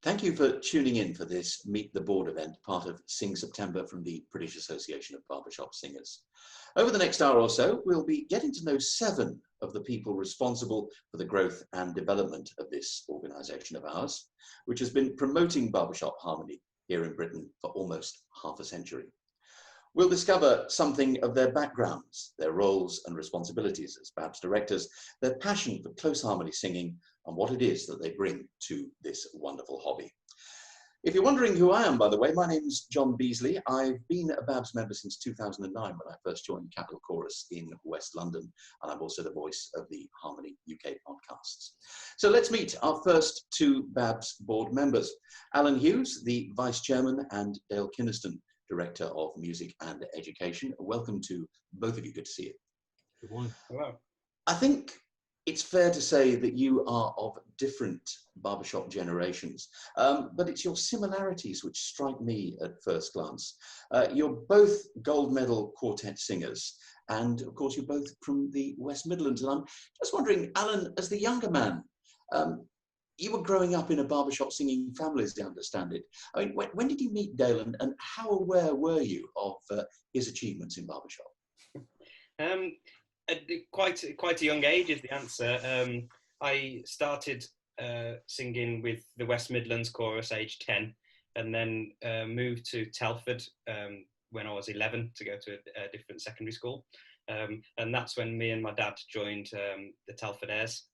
Thank you for tuning in for this Meet the Board event, part of SIngSeptember from the British Association of Barbershop Singers. Over the next hour or so, we'll be getting to know 7 of the people responsible for the growth and development of this organisation of ours, which has been promoting barbershop harmony here in Britain for almost half a century. We'll discover something of their backgrounds, their roles and responsibilities as BABS directors, their passion for close harmony singing, and what it is that they bring to this wonderful hobby. If you're wondering who I am, by the way, my name's John Beesley. I've been a BABS member since 2009 when I first joined Capital Chorus in West London, and I'm also the voice of the Harmony UK podcasts. So let's meet our first 2 BABS board members, Alan Hughes, the Vice Chairman, and Dale Kynaston, Director of Music and Education. Welcome to both of you. Good to see you. Good morning. Hello. I think it's fair to say that you are of different barbershop generations, but it's your similarities which strike me at first glance. You're both gold medal quartet singers, and of course you're both from the West Midlands. And I'm just wondering, Alan, as the younger man, you were growing up in a barbershop singing family, as I understand it. I mean, when did you meet Dale, and how aware were you of his achievements in barbershop? At quite a young age is the answer. I started singing with the West Midlands chorus aged 10, and then moved to Telford when I was 11 to go to a different secondary school. And that's when me and my dad joined the Telford Airs,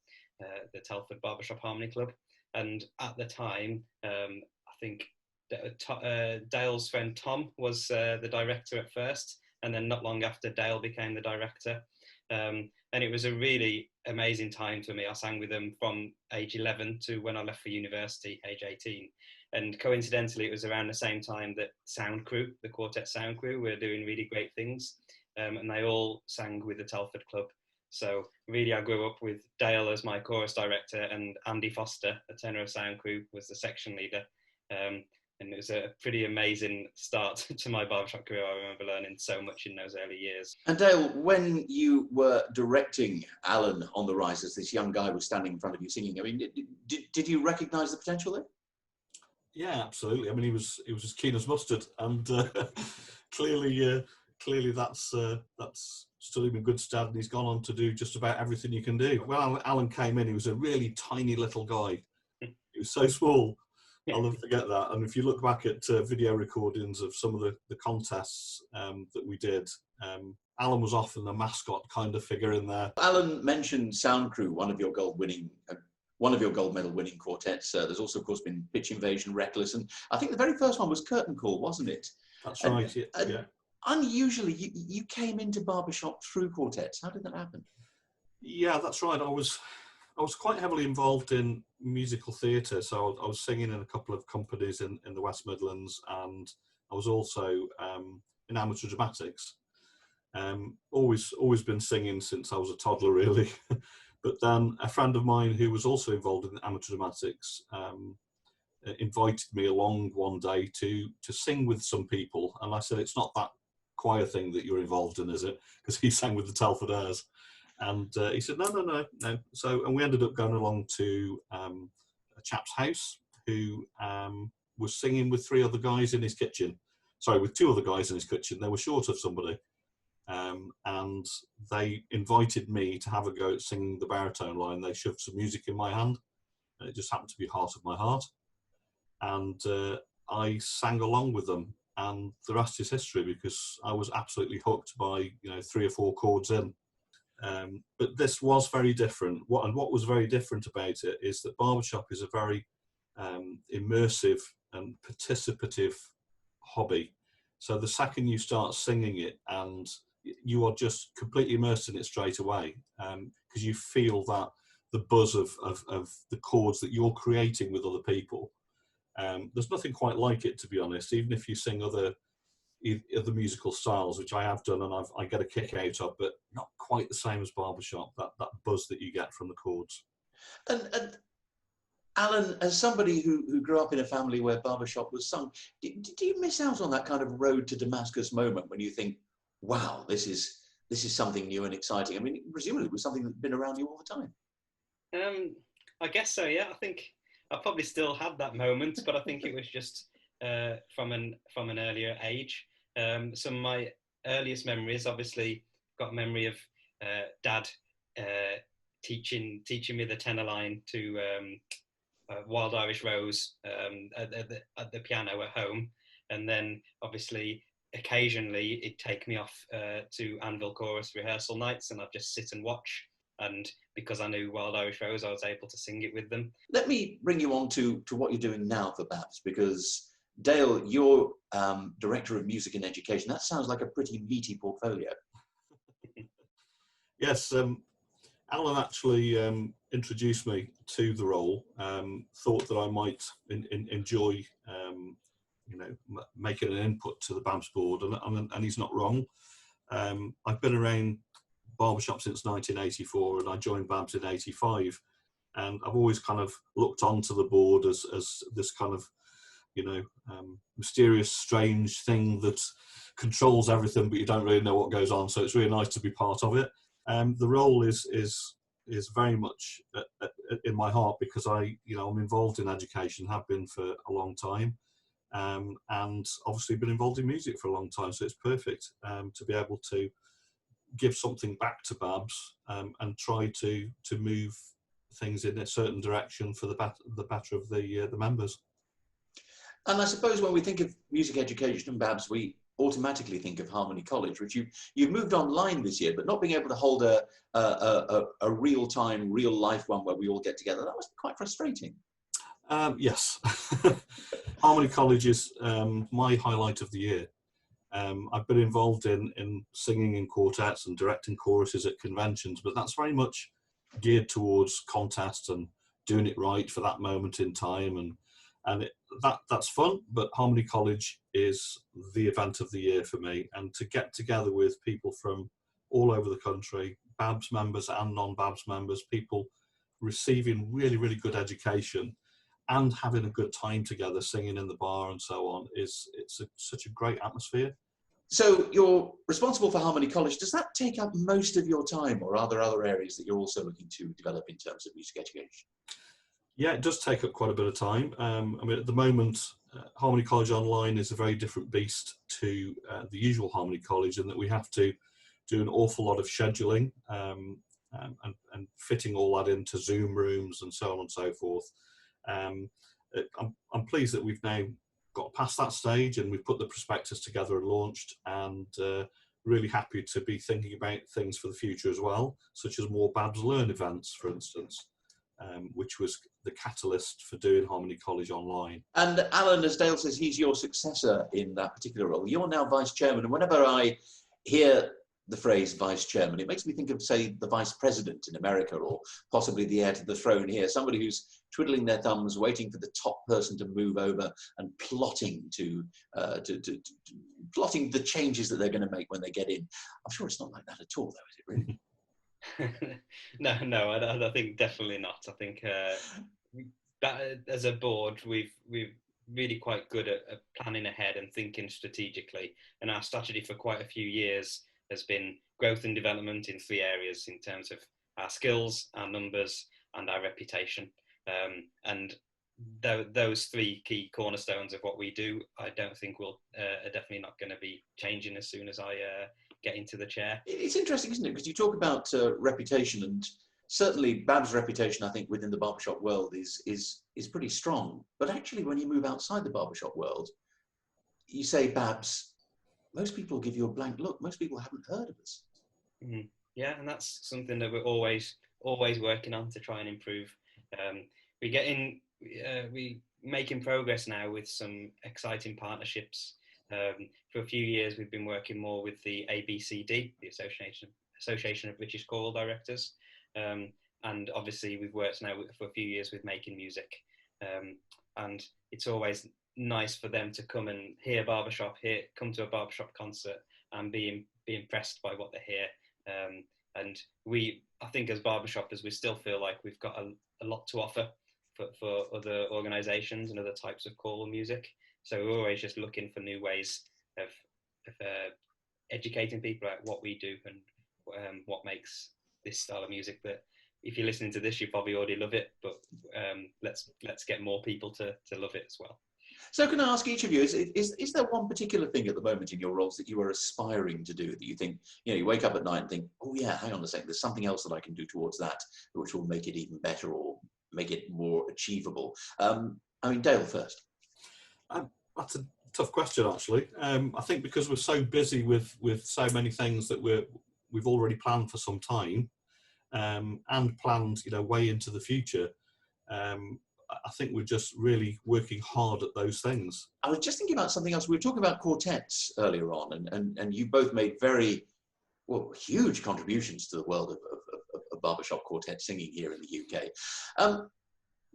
the Telford Barbershop Harmony Club. And at the time, I think Dale's friend Tom was the director at first, and then not long after, Dale became the director. And it was a really amazing time for me. I sang with them from age 11 to when I left for university, age 18. And coincidentally, it was around the same time that Sound Crew, the quartet Sound Crew, were doing really great things. And they all sang with the Telford Club. So really, I grew up with Dale as my chorus director, and Andy Foster, a tenor of Sound Crew, was the section leader. And it was a pretty amazing start to my barbershop career. I remember learning so much in those early years. And Dale, when you were directing Alan on the rise as this young guy was standing in front of you singing, I mean, did you recognise the potential there? Yeah, absolutely. I mean, he was as keen as mustard, and clearly that's stood him in good stead, and he's gone on to do just about everything you can do. When Alan came in, he was a really tiny little guy. He was so small. I'll never forget that. And if you look back at video recordings of some of the contests that we did, Alan was often the mascot kind of figure in there. Alan mentioned Sound Crew, one of your gold medal winning quartets. There's also, of course, been Pitch Invasion, Reckless, and I think the very first one was Curtain Call, wasn't it? That's right. Yeah. Unusually, you came into barbershop through quartets. How did that happen? Yeah, that's right. I was quite heavily involved in musical theatre, so I was singing in a couple of companies in the West Midlands, and I was also in amateur dramatics. Always been singing since I was a toddler, really. But then a friend of mine who was also involved in amateur dramatics invited me along one day to sing with some people, and I said, "It's not that choir thing that you're involved in, is it?" Because he sang with the Telford Airs. And he said, no. So, and we ended up going along to a chap's house who was singing with 3 other guys in his kitchen. Sorry, with 2 other guys in his kitchen. They were short of somebody. And they invited me to have a go at singing the baritone line. They shoved some music in my hand, and it just happened to be Heart of My Heart. And I sang along with them. And the rest is history, because I was absolutely hooked by 3 or 4 chords in. But this was very different. What was very different about it is that barbershop is a very immersive and participative hobby. So the second you start singing it, and you are just completely immersed in it straight away, because you feel that the buzz of the chords that you're creating with other people. There's nothing quite like it, to be honest. Even if you sing other musical styles, which I have done and I get a kick out of, but not quite the same as barbershop, that buzz that you get from the chords. And Alan, as somebody who grew up in a family where barbershop was sung, did you miss out on that kind of road to Damascus moment when you think, wow, this is something new and exciting? I mean, presumably it was something that's been around you all the time. I guess so, yeah. I think I probably still had that moment, but I think it was just from an earlier age. Some of my earliest memories, obviously, got a memory of Dad teaching me the tenor line to Wild Irish Rose at the piano at home, and then obviously occasionally it'd take me off to Anvil Chorus rehearsal nights, and I'd just sit and watch. And because I knew Wild Irish Rose, I was able to sing it with them. Let me bring you on to what you're doing now for BABS, because Dale, you're Director of Music and Education. That sounds like a pretty meaty portfolio. Yes, Alan actually introduced me to the role, thought that I might enjoy making an input to the BABS board, and he's not wrong. I've been around Barbershop since 1984, and I joined BABS in '85, and I've always kind of looked onto the board as this kind of mysterious, strange thing that controls everything, but you don't really know what goes on. So it's really nice to be part of it. The role is very much in my heart, because I'm involved in education, have been for a long time, and obviously been involved in music for a long time. So it's perfect to be able to give something back to BABS and try to move things in a certain direction for the better of the members. And I suppose when we think of music education and BABS, we automatically think of Harmony College, which you've moved online this year, but not being able to hold a real-time, real-life one where we all get together. That was quite frustrating. Yes. Harmony College is my highlight of the year. I've been involved in singing in quartets and directing choruses at conventions, but that's very much geared towards contests and doing it right for that moment in time, and that's fun. But Harmony College is the event of the year for me, and to get together with people from all over the country, BABS members and non-BABS members, people receiving really, really good education and having a good time together, singing in the bar and so on, such a great atmosphere. So you're responsible for Harmony College. Does that take up most of your time, or are there other areas that you're also looking to develop in terms of music education? Yeah, it does take up quite a bit of time. I mean, at the moment, Harmony College Online is a very different beast to the usual Harmony College, in that we have to do an awful lot of scheduling and fitting all that into Zoom rooms and so on and so forth. I'm pleased that we've now got past that stage, and we've put the prospectus together and launched, and really happy to be thinking about things for the future as well, such as more BABS Learn events, for instance, which was the catalyst for doing Harmony College Online. And Alan, as Dale says, he's your successor in that particular role. You're now vice chairman, and whenever I hear the phrase vice chairman, it makes me think of, say, the vice president in America, or possibly the heir to the throne here, somebody who's twiddling their thumbs, waiting for the top person to move over and plotting plotting the changes that they're going to make when they get in. I'm sure it's not like that at all, though, is it really? No, I think definitely not. I think that as a board, we've really quite good at planning ahead and thinking strategically, and our strategy for quite a few years has been growth and development in 3 areas, in terms of our skills, our numbers, and our reputation. And those 3 key cornerstones of what we do, I don't think are definitely not going to be changing as soon as I get into the chair. It's interesting, isn't it? Because you talk about reputation, and certainly BABS' reputation, I think, within the barbershop world is pretty strong. But actually, when you move outside the barbershop world, you say BABS, most people give you a blank look. Most people haven't heard of us. Mm-hmm. Yeah, and that's something that we're always working on to try and improve. We making progress now with some exciting partnerships. For a few years, we've been working more with the ABCD, the Association of British Choral Directors, and obviously we've worked now for a few years with Making Music, and it's always nice for them to come and hear Barbershop, come to a Barbershop concert and be impressed by what they hear. And I think as Barbershoppers, we still feel like we've got a lot to offer for other organisations and other types of choral music. So we're always just looking for new ways of educating people about what we do and what makes this style of music if you're listening to this, you probably already love it, but let's get more people to love it as well. So can I ask each of you, is there one particular thing at the moment in your roles that you are aspiring to do, that you think, you wake up at night and think, oh yeah, hang on a second, there's something else that I can do towards that, which will make it even better or make it more achievable? I mean, Dale first. That's a tough question, actually. I think because we're so busy with so many things that we've already planned for some time, and planned, way into the future. I think we're just really working hard at those things. I was just thinking about something else. We were talking about quartets earlier on, and you both made very, huge contributions to the world of barbershop quartet singing here in the UK.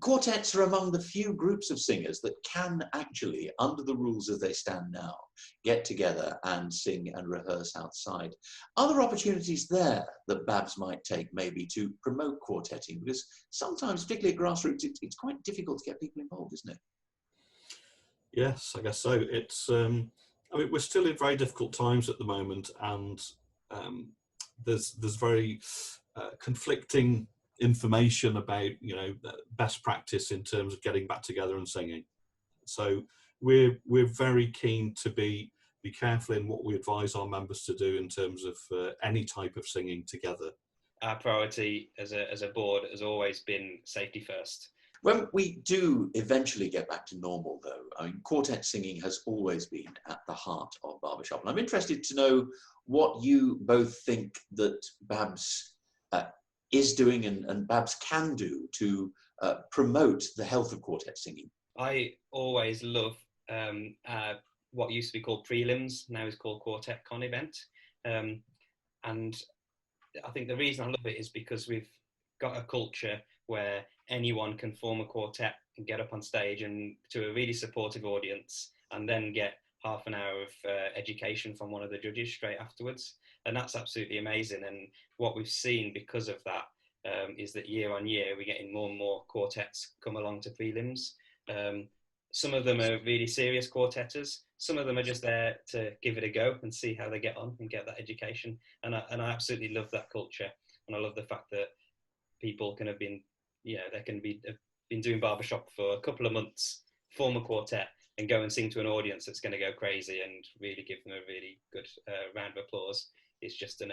Quartets are among the few groups of singers that can actually, under the rules as they stand now, get together and sing and rehearse outside. Are there opportunities there that BABS might take maybe to promote quartetting? Because sometimes, particularly at grassroots, it's quite difficult to get people involved, isn't it? Yes, I guess so. It's, I mean, we're still in very difficult times at the moment, and there's very conflicting information about best practice in terms of getting back together and singing. So we're very keen to be careful in what we advise our members to do in terms of any type of singing together. Our priority as a board has always been safety first. When we do eventually get back to normal, though, I mean, quartet singing has always been at the heart of Barbershop, and I'm interested to know what you both think that BABS is doing and BABS can do to promote the health of quartet singing. I always love what used to be called prelims, now is called Quartet Con event. And I think the reason I love it is because we've got a culture where anyone can form a quartet and get up on stage and to a really supportive audience, and then get half an hour of education from one of the judges straight afterwards. And that's absolutely amazing. And what we've seen because of that is that year on year, we're getting more and more quartets come along to prelims. Some of them are really serious quartetters. Some of them are just there to give it a go and see how they get on and get that education. And I absolutely love that culture. And I love the fact that people can have been, have been doing barbershop for a couple of months, form a quartet, and go and sing to an audience that's going to go crazy and really give them a really good round of applause. It's just a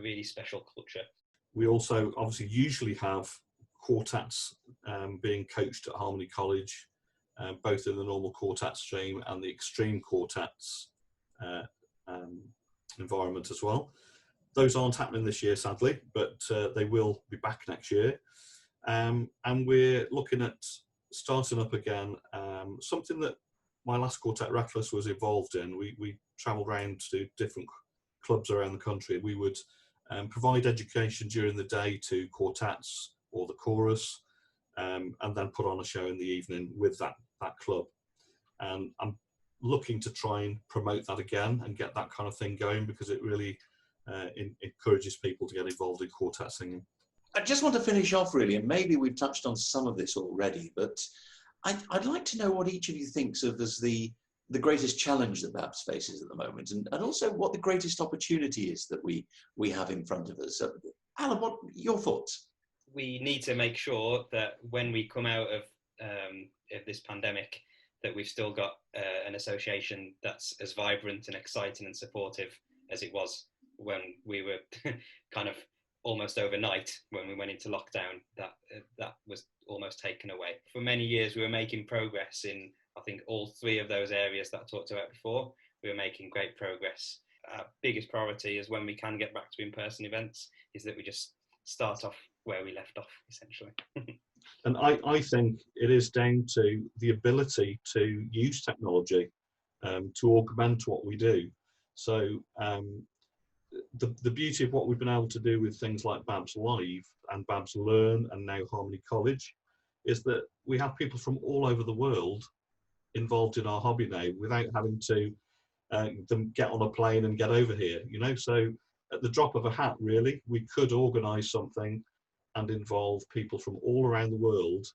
really special culture. We also obviously usually have quartets being coached at Harmony College, both in the normal quartet stream and the extreme quartets environment as well. Those aren't happening this year, sadly, but they will be back next year. And we're looking at starting up again, something that my last quartet Reckless was involved in. We travelled around to different clubs around the country. We would provide education during the day to quartets or the chorus, and then put on a show in the evening with that club. And I'm looking to try and promote that again and get that kind of thing going, because it really encourages people to get involved in quartet singing. I just want to finish off really, and maybe we've touched on some of this already, but I'd like to know what each of you thinks of as the greatest challenge that BABS faces at the moment, and also what the greatest opportunity is that we have in front of us. So, Alan, what are your thoughts? We need to make sure that when we come out of this pandemic, that we've still got an association that's as vibrant and exciting and supportive as it was when we were kind of almost overnight, when we went into lockdown, that was almost taken away. For many years, we were making progress in, I think, all three of those areas that I talked about before. We were making great progress. Our biggest priority is when we can get back to in-person events, is that we just start off where we left off, essentially. And I think it is down to the ability to use technology to augment what we do. So the beauty of what we've been able to do with things like BABS Live and BABS Learn and now Harmony College is that we have people from all over the world involved in our hobby now without having to them get on a plane and get over here, so at the drop of a hat, really, we could organise something and involve people from all around the world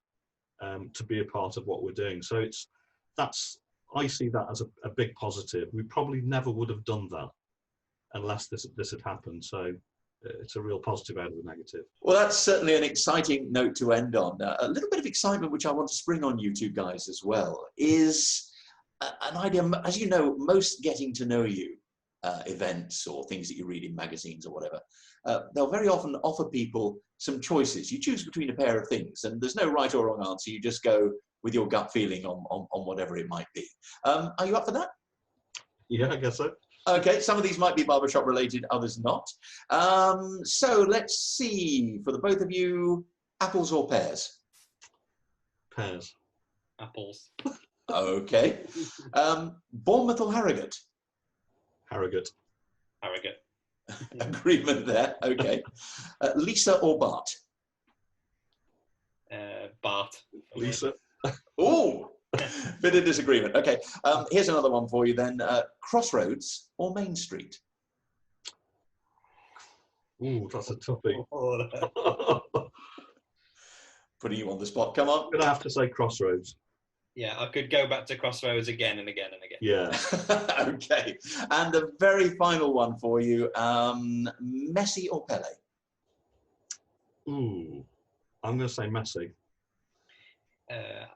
to be a part of what we're doing. So I see that as a big positive. We probably never would have done that unless this had happened. So it's a real positive out of the negative. Well, that's certainly an exciting note to end on. A little bit of excitement, which I want to spring on you two guys as well, is an idea. As you know, most getting to know you events or things that you read in magazines or whatever, they'll very often offer people some choices. You choose between a pair of things, and there's no right or wrong answer. You just go with your gut feeling on whatever it might be. Are you up for that? Yeah, I guess so. Okay, some of these might be barbershop related, others not. So let's see, for the both of you, apples or pears? Pears. Apples. Okay. Bournemouth or Harrogate? Harrogate. Harrogate. Agreement there, okay. Lisa or Bart? Bart. Lisa. Oh, bit of disagreement. Okay, here's another one for you then. Crossroads or Main Street? Ooh, that's a toughie. Putting you on the spot, come on. I'm going to have to say Crossroads. Yeah, I could go back to Crossroads again and again and again. Yeah. Okay, and the very final one for you, Messi or Pele? Ooh, I'm going to say Messi.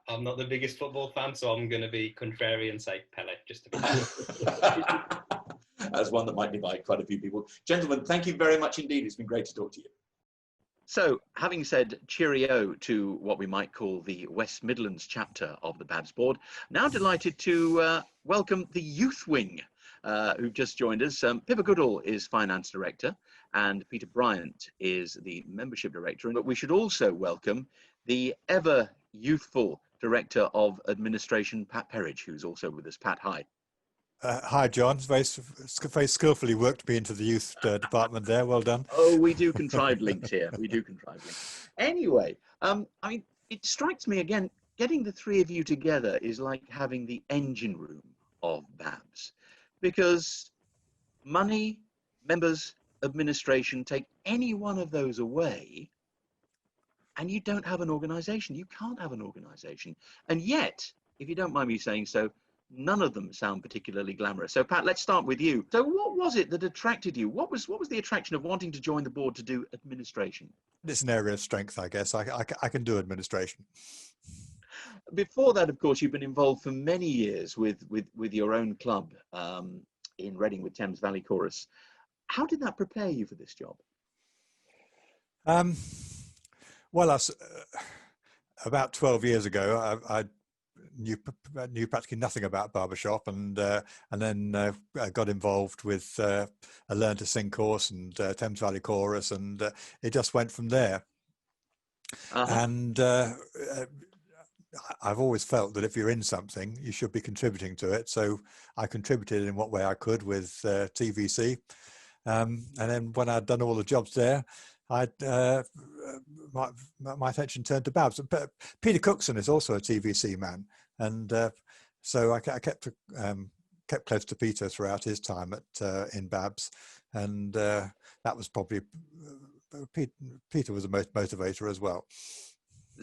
I'm not the biggest football fan, so I'm going to be contrarian and say Pele, just to be That's one that might divide quite a few people. Gentlemen, thank you very much indeed. It's been great to talk to you. So, having said cheerio to what we might call the West Midlands chapter of the BABS board, now delighted to welcome the youth wing who've just joined us. Pippa Goodall is finance director and Peter Bryant is the membership director. But we should also welcome the ever youthful director of administration, Pat Perridge, who's also with us. Pat, hi. Hi, John. Very skillfully worked me into the youth department there. Well done. Oh, we do contrive links here. We do contrive links. Anyway, I mean, it strikes me again, getting the three of you together is like having the engine room of BABS, because money, members, administration, take any one of those away and you don't have an organization. You can't have an organization. And yet, if you don't mind me saying so, none of them sound particularly glamorous. So Pat, let's start with you. So what was it that attracted you? What was the attraction of wanting to join the board to do administration? It's an area of strength, I guess. I can do administration. Before that, of course, you've been involved for many years with your own club in Reading with Thames Valley Chorus. How did that prepare you for this job? Well, about 12 years ago, I knew practically nothing about Barbershop, and then got involved with a Learn to Sing course and Thames Valley Chorus, and it just went from there. And I've always felt that if you're in something, you should be contributing to it. So I contributed in what way I could with TVC. And then when I'd done all the jobs there, my attention turned to BABS. But Peter Cookson is also a TVC man, and so I kept close to Peter throughout his time in BABS, and that was probably Peter was the most motivator as well.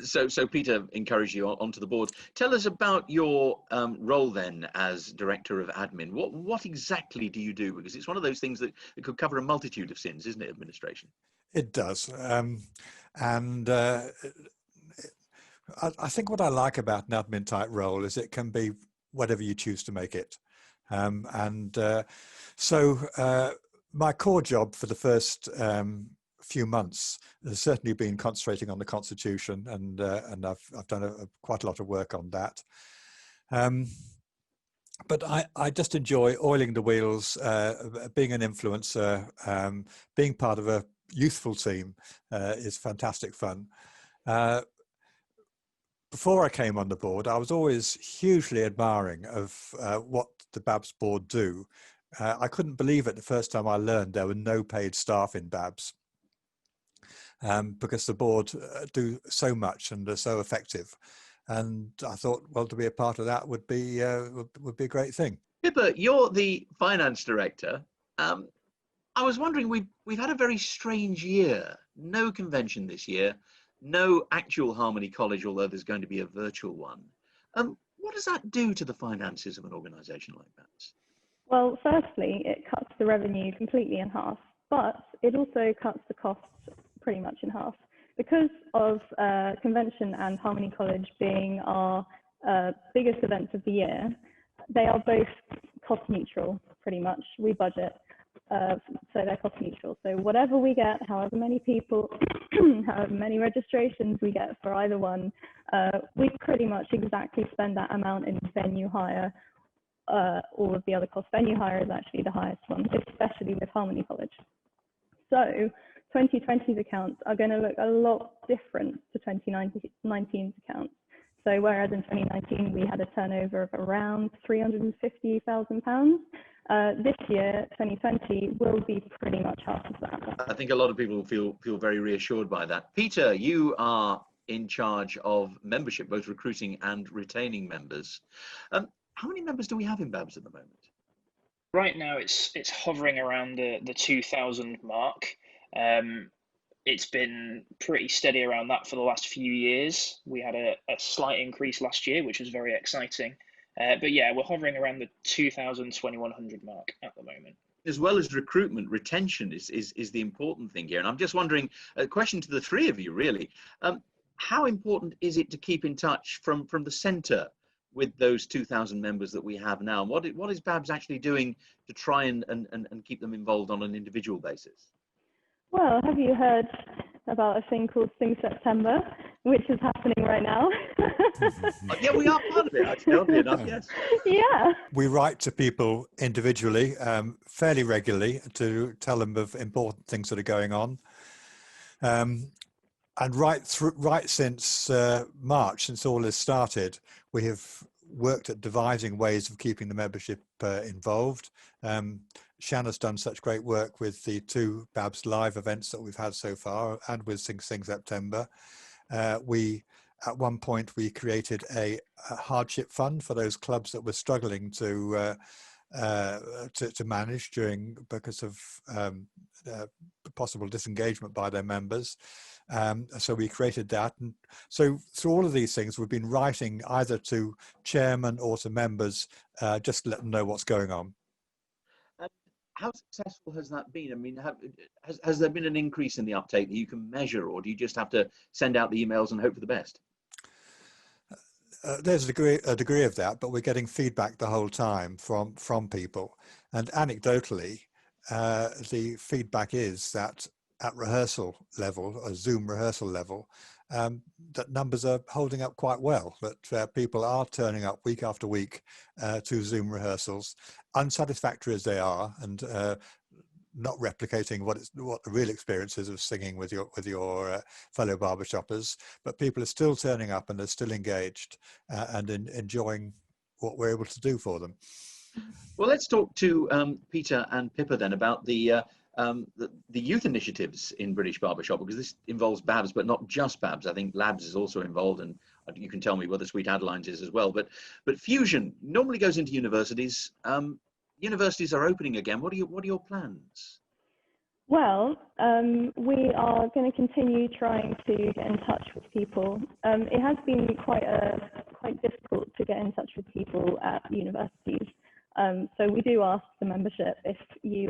So Peter encouraged you onto the board. Tell us about your role then as director of admin. What exactly do you do? Because it's one of those things that it could cover a multitude of sins, isn't it, administration? It does. And I think what I like about an admin type role is it can be whatever you choose to make it. So my core job for the first few months has certainly been concentrating on the Constitution, and I've done quite a lot of work on that. But I just enjoy oiling the wheels, being an influencer, being part of a youthful team is fantastic fun. Before I came on the board, I was always hugely admiring of what the BABS board do. I couldn't believe it the first time I learned there were no paid staff in BABS, because the board do so much and are so effective. And I thought, well, to be a part of that would be a great thing. Pippa, you're the finance director. I was wondering, we've had a very strange year. No convention this year, no actual Harmony College, although there's going to be a virtual one. What does that do to the finances of an organisation like BABS? Well, firstly, it cuts the revenue completely in half. but it also cuts the costs pretty much in half. Because of Convention and Harmony College being our biggest events of the year, they are both cost neutral, pretty much. We budget, so they're cost neutral. So whatever we get, however many people, however many registrations we get for either one, we pretty much exactly spend that amount in venue hire. All of the other costs. Venue hire is actually the highest one, especially with Harmony College. So 2020's accounts are going to look a lot different to 2019's accounts. So whereas in 2019 we had a turnover of around £350,000, this year, 2020, will be pretty much half of that. I think a lot of people feel very reassured by that. Peter, you are in charge of membership, both recruiting and retaining members. How many members do we have in BABS at the moment? Right now, it's hovering around the 2,000 mark. It's been pretty steady around that for the last few years. We had a slight increase last year, which was very exciting. But yeah, we're hovering around the 2,000, 2,100 mark at the moment. As well as recruitment, retention is the important thing here. And I'm just wondering, a question to the three of you, really. How important is it to keep in touch from the centre with those 2,000 members that we have now? What is BABS actually doing to try and keep them involved on an individual basis? Well, have you heard about a thing called SIngSeptember, which is happening right now? Yeah, we are part of it, actually, oddly enough, yes. Yeah. We write to people individually, fairly regularly, to tell them of important things that are going on. And right since March, since all this started, we have worked at devising ways of keeping the membership involved. Shanna's done such great work with the 2 BABS live events that we've had so far, and with SIngSeptember. At one point, we created a hardship fund for those clubs that were struggling to manage because of possible disengagement by their members. So we created that, and so through all of these things we've been writing either to chairmen or to members, just to let them know what's going on. How successful has that been? I mean, has there been an increase in the uptake that you can measure, or do you just have to send out the emails and hope for the best? There's a degree of that, but we're getting feedback the whole time from people, and anecdotally the feedback is that at rehearsal level, a Zoom rehearsal level, that numbers are holding up quite well, that people are turning up week after week to Zoom rehearsals, unsatisfactory as they are, and not replicating what the real experience is of singing with your fellow barbershoppers, but people are still turning up and they're still engaged and enjoying what we're able to do for them. Well, let's talk to Peter and Pippa then about the youth initiatives in British Barbershop, because this involves BABS, but not just BABS. I think Labs is also involved, and you can tell me whether Sweet Adeline's is as well. But Fusion normally goes into universities. Universities are opening again. What are your plans? Well, we are going to continue trying to get in touch with people. It has been quite difficult to get in touch with people at universities. So we do ask the membership,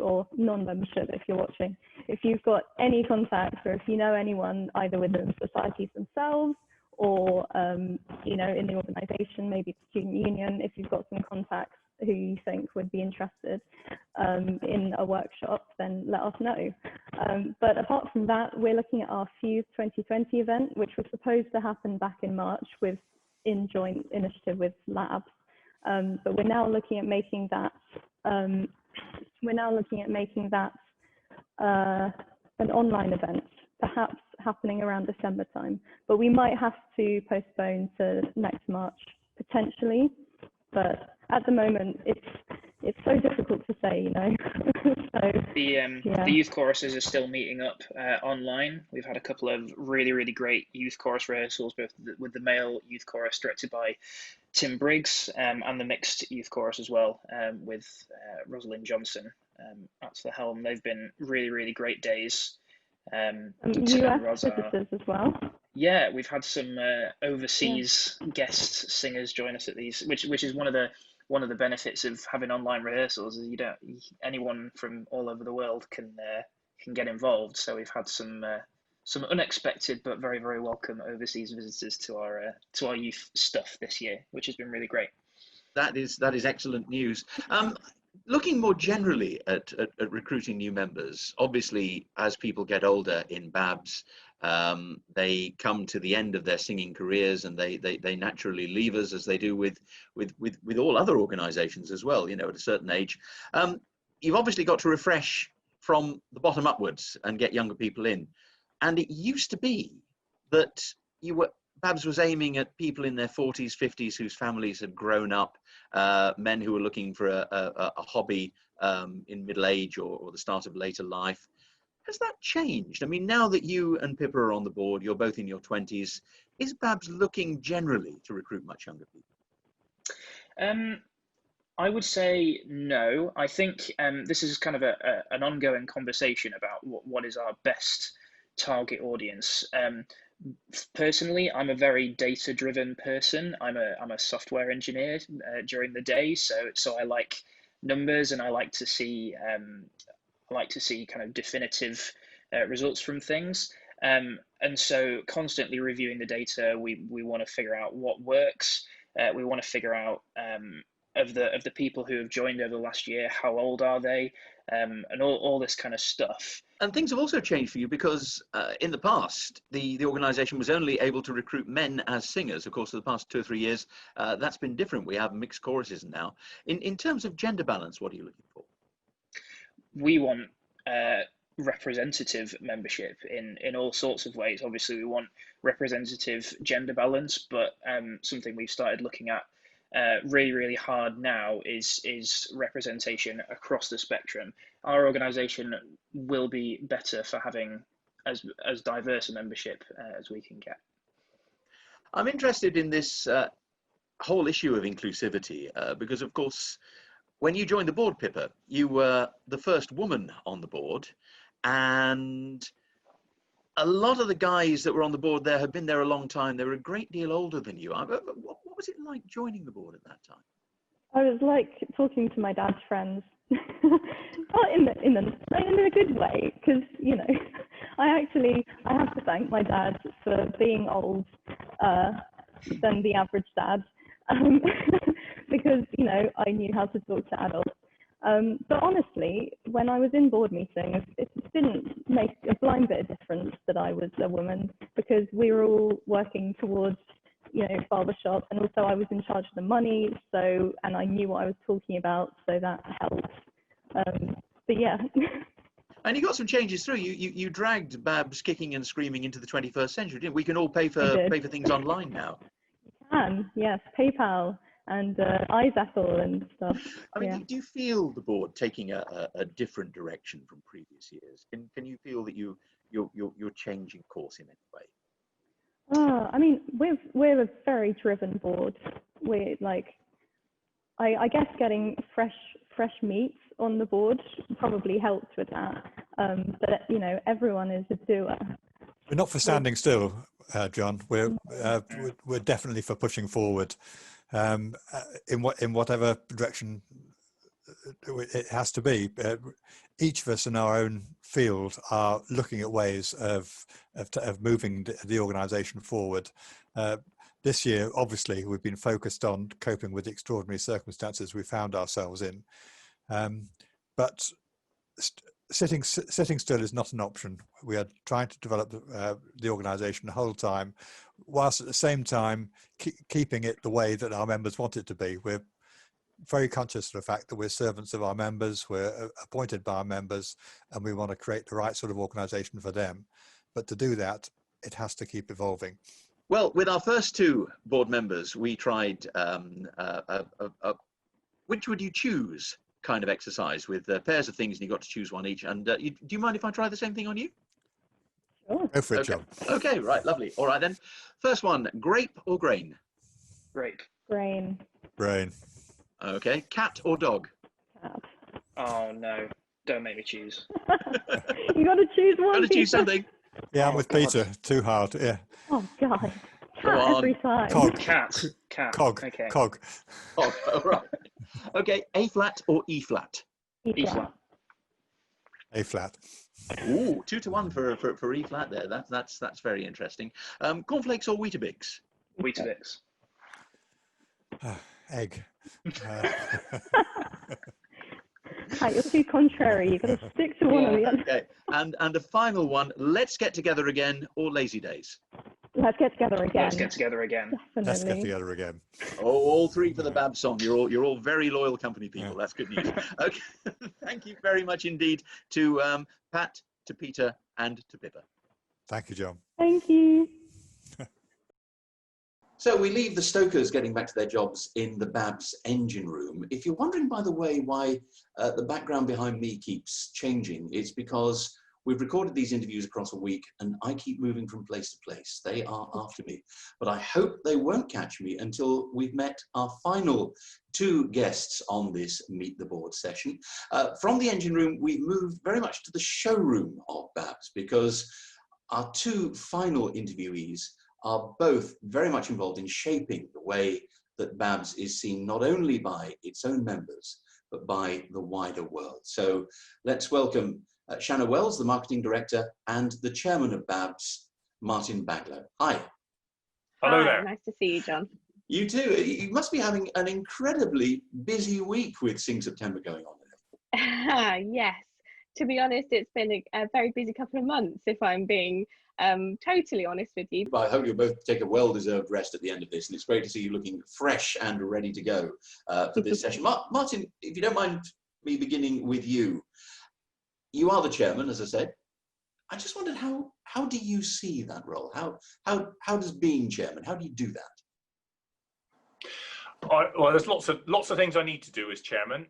or non-membership if you're watching, if you've got any contacts, or if you know anyone either within the societies themselves or in the organisation, maybe the student union, if you've got some contacts who you think would be interested in a workshop, then let us know. But apart from that, we're looking at our Fuse 2020 event, which was supposed to happen back in March in joint initiative with Labs. But we're now looking at making that an online event, perhaps happening around December time. But we might have to postpone to next March potentially. But at the moment, it's so difficult to say, So the youth choruses are still meeting up online. We've had a couple of really great youth chorus rehearsals, both with the male youth chorus directed by Tim Briggs and the mixed youth chorus as well, with Rosalind Johnson at the helm. They've been really great days. US visitors as well. Yeah, we've had some overseas guest singers join us at these, which is one of the benefits of having online rehearsals. Is anyone from all over the world can can get involved. So we've had some unexpected but very, very welcome overseas visitors to our youth stuff this year, which has been really great. That is excellent news. Looking more generally at recruiting new members, obviously as people get older in BABS, they come to the end of their singing careers, and they naturally leave us, as they do with all other organisations as well. You know, at a certain age, you've obviously got to refresh from the bottom upwards and get younger people in. And it used to be that BABS was aiming at people in their 40s, 50s whose families had grown up, men who were looking for a hobby in middle age or the start of later life. Has that changed? I mean, now that you and Pippa are on the board, you're both in your 20s, is BABS looking generally to recruit much younger people? I would say no. I think this is kind of an ongoing conversation about what is our best target audience. Personally, I'm a very data-driven person. I'm a software engineer during the day, so I like numbers, and I like to see kind of definitive results from things. And so constantly reviewing the data, we want to figure out what works. We want to figure out of the people who have joined over the last year, how old are they, and all this kind of stuff. And things have also changed for you, because in the past, the organisation was only able to recruit men as singers. Of course, for the past 2 or 3 years, that's been different. We have mixed choruses now. In terms of gender balance, what are you looking for? We want representative membership in all sorts of ways. Obviously, we want representative gender balance, but something we've started looking at really, really hard now is representation across the spectrum. Our organisation will be better for having as diverse a membership as we can get. I'm interested in this whole issue of inclusivity because, of course, when you joined the board, Pippa, you were the first woman on the board, and a lot of the guys that were on the board there had been there a long time. They were a great deal older than you. What was it like joining the board at that time? I was like talking to my dad's friends, not in a good way, because I have to thank my dad for being old than the average dad, because I knew how to talk to adults. But honestly, when I was in board meetings, it didn't make a blind bit of difference that I was a woman, because we were all working towards, Barbershop, and also I was in charge of the money, and I knew what I was talking about, so that helped. But yeah. And you got some changes through. You dragged BABS kicking and screaming into the 21st century, didn't we? We can all pay for things online now. You can, yes, PayPal and iZapple and stuff. I mean, do you feel the board taking a different direction from previous years? Can you feel that you're changing course in any way? I mean, we're a very driven board. We're like, I guess getting fresh meat on the board probably helped with that. But everyone is a doer. We're not for standing still, John. We're definitely for pushing forward in whatever direction it has to be. Each of us in our own field are looking at ways of moving the organisation forward. This year, obviously, we've been focused on coping with the extraordinary circumstances we found ourselves in. But sitting still is not an option. We are trying to develop the organisation the whole time, whilst at the same time keeping it the way that our members want it to be. We're very conscious of the fact that we're servants of our members, we're appointed by our members, and we want to create the right sort of organisation for them. But to do that, it has to keep evolving. Well, with our first 2 board members, we tried which would you choose kind of exercise with pairs of things, and you got to choose one each. And do you mind if I try the same thing on you? Sure. Go for it, Okay. John. Okay, right, lovely. All right then. First one, grape or grain? Grape. Brain. Brain. Okay, cat or dog? Cat. Oh no, don't make me choose. You got to choose one. Got to choose something. Yeah, I'm Oh, with God. Peter. Too hard. Yeah. Oh God. Go Cat on. every time. Cog. Cat. Cog. Okay. Cog. Oh, all right. Okay, A flat or E flat? E flat. A flat. Ooh, 2-1 for E flat there. That's very interesting. Cornflakes or Weetabix? Weetabix. Egg. You're too contrary. You've got to stick to one or the other. Okay. And a final one. Let's get together again or Lazy Days? Let's get together again. Let's get together again. Definitely. Let's get together again. Oh, all three for the BABS song. You're all very loyal company people. Yeah. That's good news. Okay. Thank you very much indeed to Pat, to Peter, and to Pippa. Thank you, John. Thank you. So we leave the stokers getting back to their jobs in the BABS engine room. If you're wondering, by the way, why the background behind me keeps changing, it's because we've recorded these interviews across a week and I keep moving from place to place. They are after me. But I hope they won't catch me until we've met our final two guests on this Meet the Board session. From the engine room, we've moved very much to the showroom of BABS because our two final interviewees are both very much involved in shaping the way that BABS is seen not only by its own members, but by the wider world. So let's welcome Shanna Wells, the Marketing Director, and the Chairman of BABS, Martin Baglow. Hi. Hello there. Nice to see you, John. You too. You must be having an incredibly busy week with SIngSeptember going on. Yes. To be honest, it's been a very busy couple of months, if I'm being totally honest with you. I hope you'll both take a well-deserved rest at the end of this, and it's great to see you looking fresh and ready to go for this session. Martin, if you don't mind me beginning with you. You are the chairman, as I said. I just wondered how do you see that role? How does being chairman, how do you do that? Well, there's lots of things I need to do as chairman.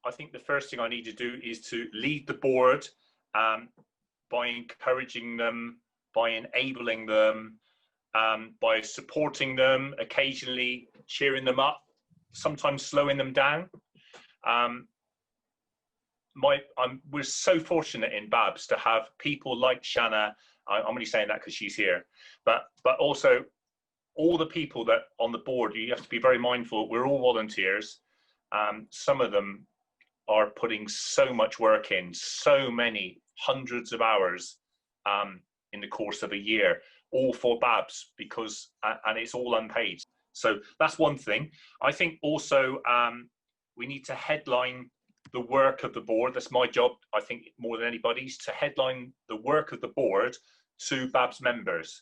I think the first thing I need to do is to lead the board by encouraging them, by enabling them, by supporting them, occasionally cheering them up, sometimes slowing them down. We're so fortunate in BABS to have people like Shanna. I'm only saying that because she's here, but also all the people that on the board. You have to be very mindful. We're all volunteers. Some of them are putting so much work in, so many hundreds of hours in the course of a year, all for BABS, because and it's all unpaid. So that's one thing. I think also we need to headline the work of the board. That's my job, I think, more than anybody's, to headline the work of the board to BABS members,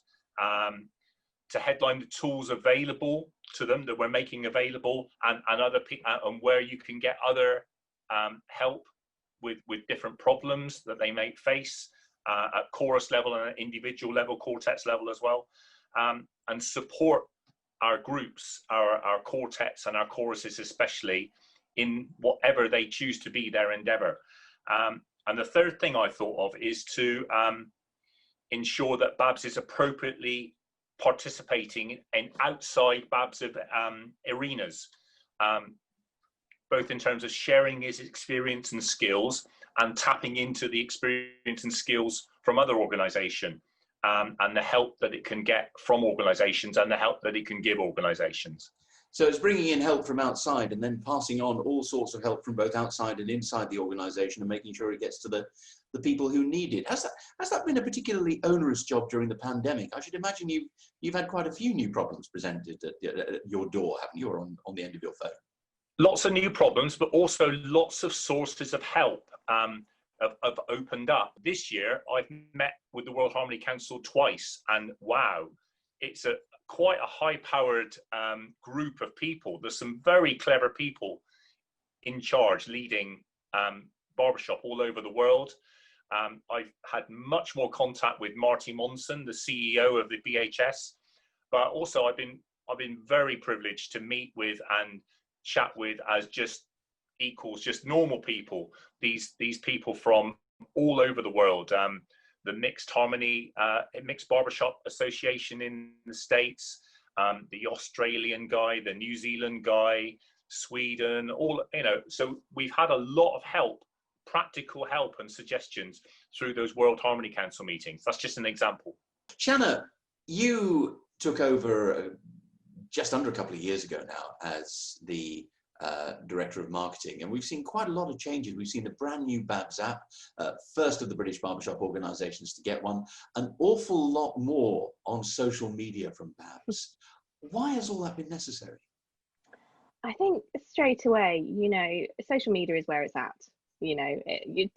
to headline the tools available to them that we're making available, and other people, and where you can get other help with different problems that they may face at chorus level and at individual level, quartets level as well, and support our groups, our quartets and our choruses especially, in whatever they choose to be their endeavour. And the third thing I thought of is to ensure that BABS is appropriately participating in outside BABS arenas, both in terms of sharing his experience and skills and tapping into the experience and skills from other organisations, and the help that it can get from organisations and the help that it can give organisations. So it's bringing in help from outside and then passing on all sorts of help from both outside and inside the organisation and making sure it gets to the people who need it. Has that been a particularly onerous job during the pandemic? I should imagine you've had quite a few new problems presented at your door, haven't you, or on the end of your phone? Lots of new problems, but also lots of sources of help have opened up. This year, I've met with the World Harmony Council twice, and wow, it's quite a high-powered group of people. There's some very clever people in charge leading Barbershop all over the world. I've had much more contact with Marty Monson, the CEO of the BHS, but also I've been very privileged to meet with and chat with as just equals, just normal people. These people from all over the world. The Mixed Harmony, Mixed Barbershop Association in the States, the Australian guy, the New Zealand guy, Sweden, all, so we've had a lot of help, practical help and suggestions through those World Harmony Council meetings. That's just an example. Shanna, you took over just under a couple of years ago now as the Director of Marketing, and we've seen quite a lot of changes. We've seen a brand new BABS app, first of the British barbershop organisations to get one, an awful lot more on social media from BABS. Why has all that been necessary? I think straight away, you know, social media is where it's at. You know,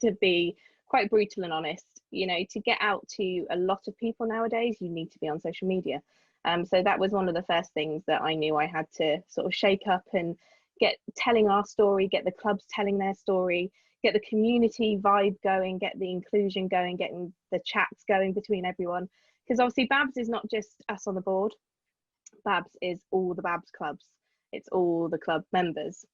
to be quite brutal and honest, you know, to get out to a lot of people nowadays, you need to be on social media. So that was one of the first things that I knew I had to sort of shake up and get telling our story, get the clubs telling their story, get the community vibe going, get the inclusion going, getting the chats going between everyone. Because obviously BABS is not just us on the board. BABS is all the BABS clubs. It's all the club members.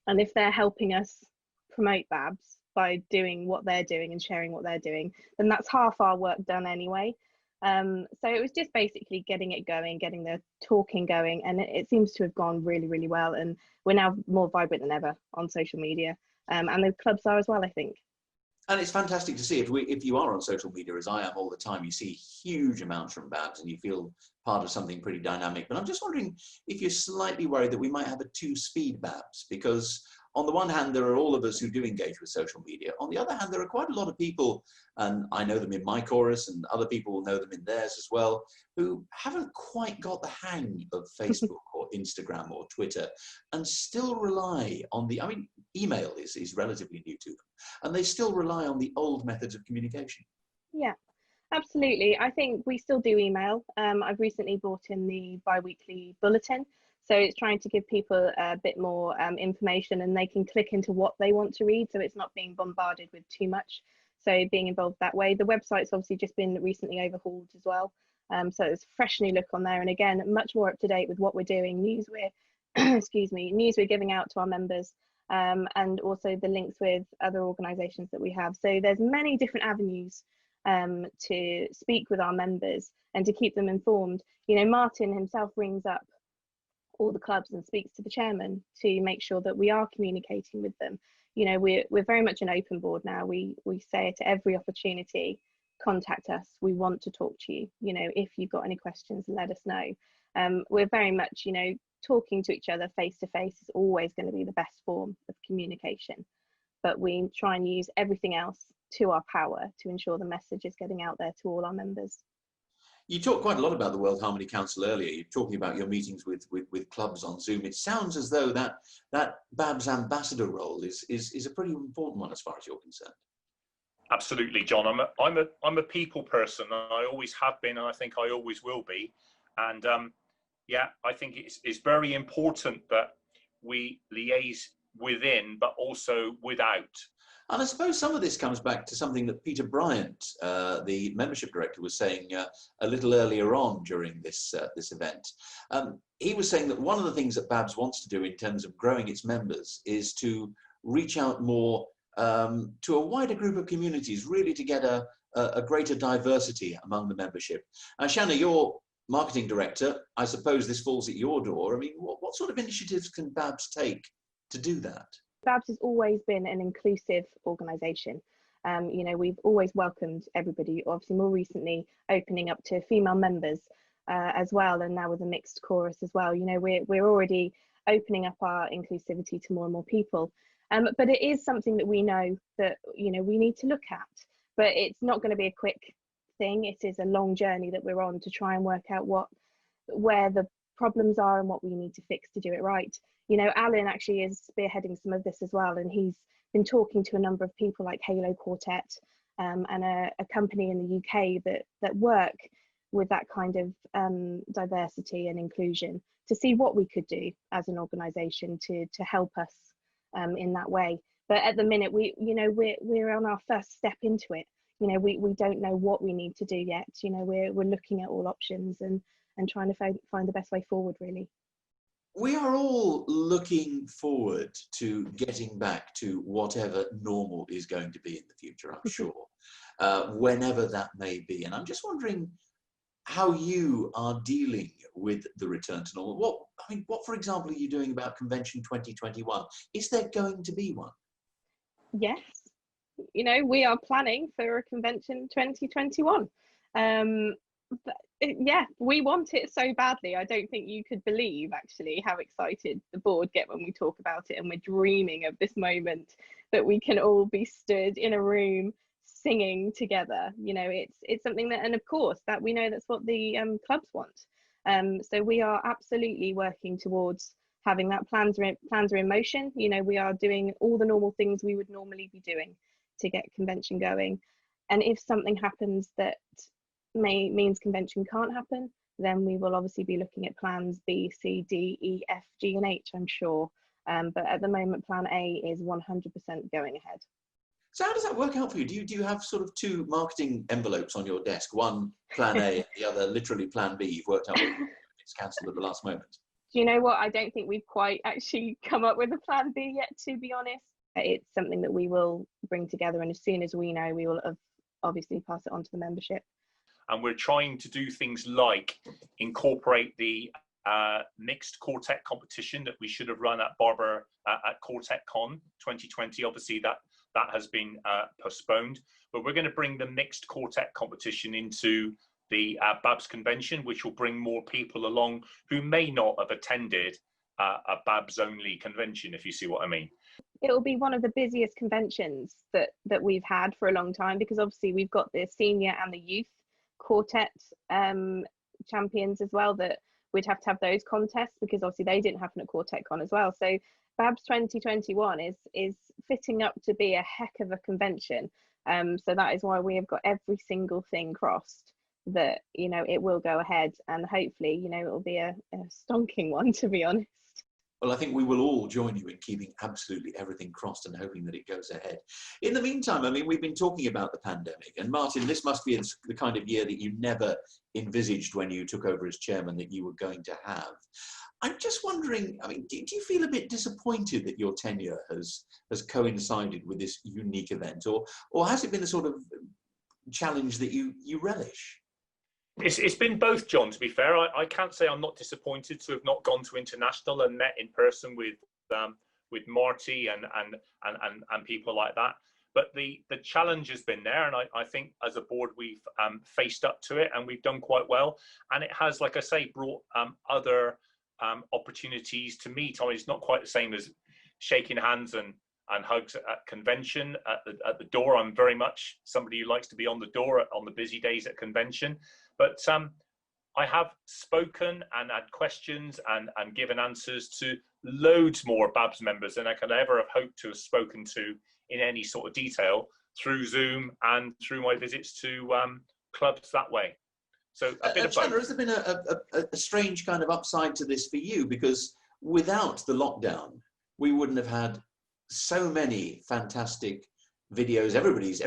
And if they're helping us promote BABS by doing what they're doing and sharing what they're doing, then that's half our work done anyway. So it was just basically getting it going, getting the talking going, and it seems to have gone really, really well. And we're now more vibrant than ever on social media, and the clubs are as well, I think. And it's fantastic to see if you are on social media, as I am all the time, you see huge amounts from BABS and you feel part of something pretty dynamic. But I'm just wondering if you're slightly worried that we might have a two-speed BABS, because on the one hand, there are all of us who do engage with social media. On the other hand, there are quite a lot of people, and I know them in my chorus and other people will know them in theirs as well, who haven't quite got the hang of Facebook or Instagram or Twitter and still rely on the, I mean, email is relatively new to them, and they still rely on the old methods of communication. Yeah, absolutely. I think we still do email. I've recently brought in the bi-weekly bulletin. So it's trying to give people a bit more information, and they can click into what they want to read. So it's not being bombarded with too much. So being involved that way. The website's obviously just been recently overhauled as well. So it's a fresh new look on there. And again, much more up to date with what we're doing. News we're, excuse me, news we're giving out to our members, and also the links with other organisations that we have. So there's many different avenues to speak with our members and to keep them informed. You know, Martin himself rings up all the clubs and speaks to the chairman to make sure that we are communicating with them. You know, we're very much an open board now. We say it at every opportunity, contact us, we want to talk to you. You know, if you've got any questions, let us know. We're very much, you know, talking to each other face to face is always going to be the best form of communication, but we try and use everything else to our power to ensure the message is getting out there to all our members. You talked quite a lot about the World Harmony Council earlier. You're talking about your meetings with clubs on Zoom. It sounds as though that BABS ambassador role is a pretty important one as far as you're concerned. Absolutely, John. I'm a people person. I always have been, and I think I always will be. And yeah, I think it's very important that we liaise within, but also without. And I suppose some of this comes back to something that Peter Bryant, the membership director, was saying a little earlier on during this event. He was saying that one of the things that BABS wants to do in terms of growing its members is to reach out more to a wider group of communities, really to get a greater diversity among the membership. Shanna, you're marketing director. I suppose this falls at your door. I mean, what sort of initiatives can BABS take to do that? BABS has always been an inclusive organisation. You know, we've always welcomed everybody, obviously more recently opening up to female members as well, and now with a mixed chorus as well. You know, we're already opening up our inclusivity to more and more people. But it is something that we know that, you know, we need to look at, but it's not going to be a quick thing. It is a long journey that we're on to try and work out where the problems are and what we need to fix to do it right. You know, Alan actually is spearheading some of this as well, and he's been talking to a number of people like Halo Quartet and a company in the UK that work with that kind of diversity and inclusion to see what we could do as an organisation to help us in that way. But at the minute, we're on our first step into it. You know, we don't know what we need to do yet. You know, we're looking at all options and trying to find the best way forward, really. We are all looking forward to getting back to whatever normal is going to be in the future, I'm sure, whenever that may be. And I'm just wondering how you are dealing with the return to normal. What, for example, are you doing about Convention 2021? Is there going to be one? Yes. You know, we are planning for a Convention 2021. Yeah, we want it so badly. I don't think you could believe actually how excited the board get when we talk about it, and we're dreaming of this moment that we can all be stood in a room singing together. You know, it's something that, and of course that we know that's what the clubs want. So we are absolutely working towards having that. Plans are in motion. You know, we are doing all the normal things we would normally be doing to get convention going, and if something happens that means convention can't happen, then we will obviously be looking at plans B, C, D, E, F, G and H, I'm sure. But at the moment, plan A is 100% going ahead. So how does that work out for you? Do you have sort of two marketing envelopes on your desk, one plan A and the other literally plan B? You've worked out it's cancelled at the last moment. Do you know what? I don't think we've quite actually come up with a plan B yet, to be honest. It's something that we will bring together, and as soon as we know, we will obviously pass it on to the membership. And we're trying to do things like incorporate the mixed quartet competition that we should have run at at Quartet Con 2020. Obviously that has been postponed, but we're going to bring the mixed quartet competition into the BABS convention, which will bring more people along who may not have attended a BABS only convention, if you see what I mean. It will be one of the busiest conventions that we've had for a long time, because obviously we've got the senior and the youth quartet champions as well, that we'd have to have those contests, because obviously they didn't happen at Quartet Con as well. So BABS 2021 is fitting up to be a heck of a convention. So that is why we have got every single thing crossed that, you know, it will go ahead, and hopefully, you know, it will be a stonking one, to be honest. Well, I think we will all join you in keeping absolutely everything crossed and hoping that it goes ahead. In the meantime, I mean, we've been talking about the pandemic, and Martin, this must be the kind of year that you never envisaged when you took over as chairman that you were going to have. I'm just wondering, I mean, do you feel a bit disappointed that your tenure has coincided with this unique event, or has it been a sort of challenge that you relish? It's been both, John, to be fair. I can't say I'm not disappointed to have not gone to international and met in person with Marty and people like that. But the challenge has been there, and I think as a board we've faced up to it, and we've done quite well. And it has, like I say, brought other opportunities to meet. I mean, it's not quite the same as shaking hands and hugs at convention at the door. I'm very much somebody who likes to be on the door on the busy days at convention. But I have spoken and had questions and given answers to loads more BABS members than I could ever have hoped to have spoken to in any sort of detail through Zoom and through my visits to clubs that way. So a bit of both. Chandler, has there been a strange kind of upside to this for you? Because without the lockdown, we wouldn't have had so many fantastic videos. Everybody's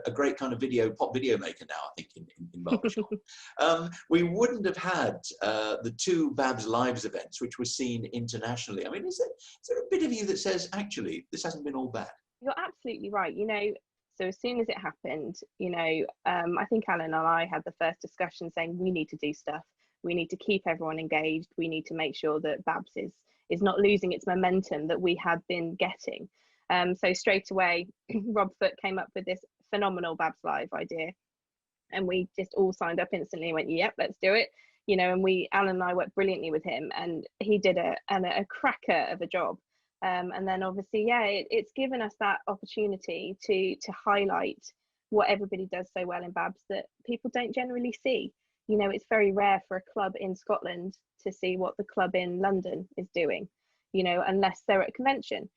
a great kind of pop video maker now, I think, in Barbershop. We wouldn't have had the two BABS Lives events, which were seen internationally. I mean, is there a bit of you that says, actually, this hasn't been all bad? You're absolutely right. You know, so as soon as it happened, you know, I think Alan and I had the first discussion saying we need to do stuff. We need to keep everyone engaged. We need to make sure that BABS is not losing its momentum that we had been getting. So straight away, Rob Foote came up with this phenomenal BABS Live idea, and we just all signed up instantly and went, yep, let's do it. You know, and Alan and I worked brilliantly with him, and he did a cracker of a job. And then obviously, yeah, it's given us that opportunity to highlight what everybody does so well in BABS that people don't generally see. You know, it's very rare for a club in Scotland to see what the club in London is doing, you know, unless they're at a convention.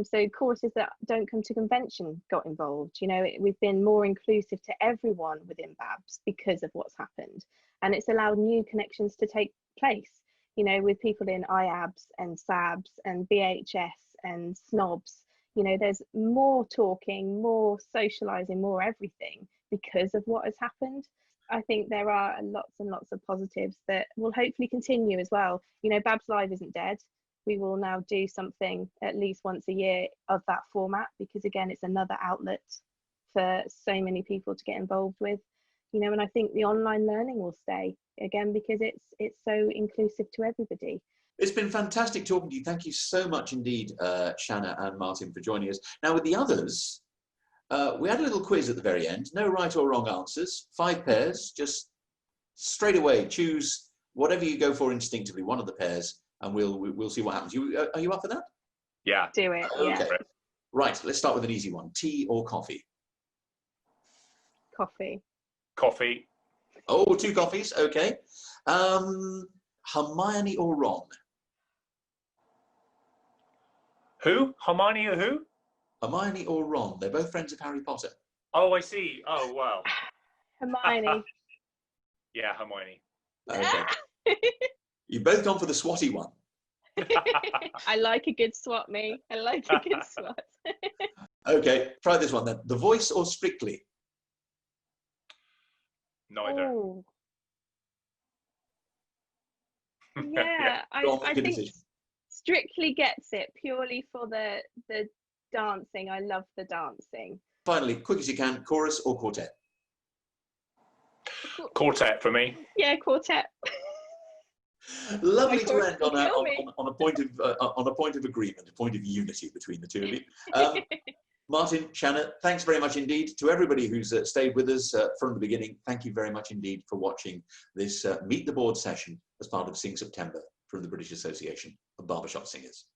So courses that don't come to convention got involved. You know, we've been more inclusive to everyone within BABS because of what's happened. And it's allowed new connections to take place, you know, with people in IABS and SABS and BHS and SNOBS. You know, there's more talking, more socialising, more everything because of what has happened. I think there are lots and lots of positives that will hopefully continue as well. You know, BABS Live isn't dead. We will now do something at least once a year of that format, because again, it's another outlet for so many people to get involved with, you know, and I think the online learning will stay again because it's so inclusive to everybody. It's been fantastic talking to you. Thank you so much indeed, Shanna and Martin, for joining us. Now with the others, we had a little quiz at the very end. No right or wrong answers, 5 pairs, just straight away, choose whatever you go for instinctively, one of the pairs, and we'll see what happens. Are you up for that? Yeah. Do it. Yeah. Okay. Right, let's start with an easy one. Tea or coffee? Coffee. Coffee. Oh, 2 coffees, okay. Hermione or Ron? Who? Hermione or who? Hermione or Ron? They're both friends of Harry Potter. Oh, I see. Oh, wow. Hermione. Yeah, Hermione. Okay. You've both gone for the swatty one. I like a good swat, me. I like a good swat. Okay, try this one then. The Voice or Strictly? Neither. Oh. Yeah, Go on, I make a think decision. Strictly gets it purely for the dancing. I love the dancing. Finally, quick as you can, chorus or quartet? Quartet for me. Yeah, quartet. Lovely My to chorus end will kill me. on a point of agreement, a point of unity between the two of you. Martin, Shanna, thanks very much indeed. To everybody who's stayed with us from the beginning, thank you very much indeed for watching this Meet the Board session as part of SIngSeptember from the British Association of Barbershop Singers.